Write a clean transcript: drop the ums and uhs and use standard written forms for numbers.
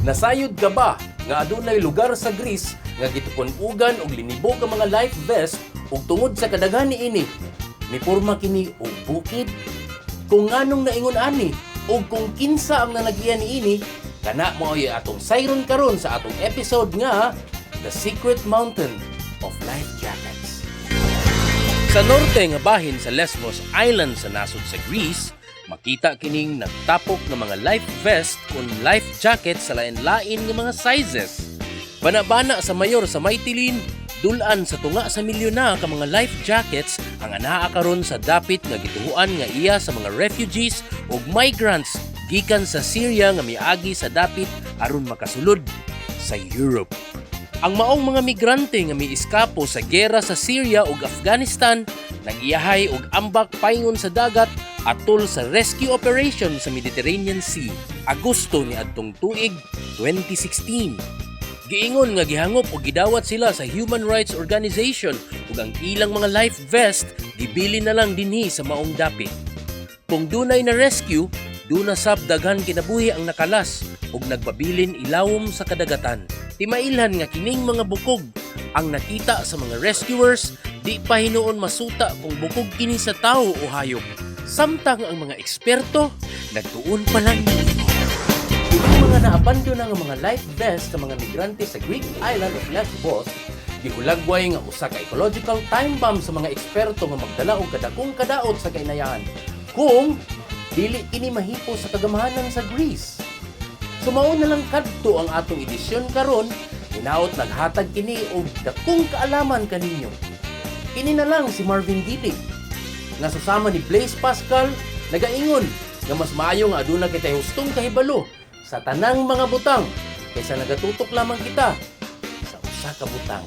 Nasayod ka ba nga adunay lugar sa Greece nga gitukunugan og linibog ang mga life vest ug tungod sa kadaghan niini miporma kini og bukid? Kung nganong naingon ani ug kung kinsa ang nanagiya niini, kana mao ay atong sayron karon sa atong episode nga The Secret Mountain of Life Jackets. Sa norte nga bahin sa Lesbos Island sa nasod sa Greece, makita kining nagtapok ng mga life vest kung life jacket sa lain-lain nga mga sizes. Bana-bana sa mayor sa Maytilin, dulan sa tunga sa milyon na ka mga life jackets ang anaa karon sa dapit nga gituhuan nga iya sa mga refugees ug migrants gikan sa Syria nga miagi sa dapit aron makasulod sa Europe. Ang maong mga migrante nga miiskapo sa gera sa Syria ug Afghanistan nagiyahay og ambak paingon sa dagat atol sa rescue operation sa Mediterranean Sea Agosto ni adtong tuig 2016. Giingon nga gihangop o gidawat sila sa Human Rights Organization ug ang ilang mga life vest gibili na lang dinhi sa maong dapit. Kung dunay na rescue, duna sab daghan kinabuhi ang nakalas ug nagpabilin ilawom sa kadagatan. Timailhan nga kining mga bukog ang nakita sa mga rescuers, di pa hinuon masuta kung bukog kini sa tao o hayop. Samtang ang mga eksperto nagtuon pa lang nito. Yung mga naabandon ng mga life vest sa mga migrante sa Greek island of Lesbos, gihulagway nga usa ka ecological time bomb sa mga eksperto nga magdala og kadakong kadaot sa kainayahan kung dili kini mahipo sa kagamahanan sa Greece. Sumao na lang kadto ang atong edisyon karon, hinaot naghatag kini og dakong kaalaman kaninyo. Kini na lang si Marvin Didig nga susama ni Blaise Pascal nagaingon nga mas maayo nga aduna kitay hustong kahibalo sa tanang mga butang kaysa nagatutok lamang kita sa usa ka butang.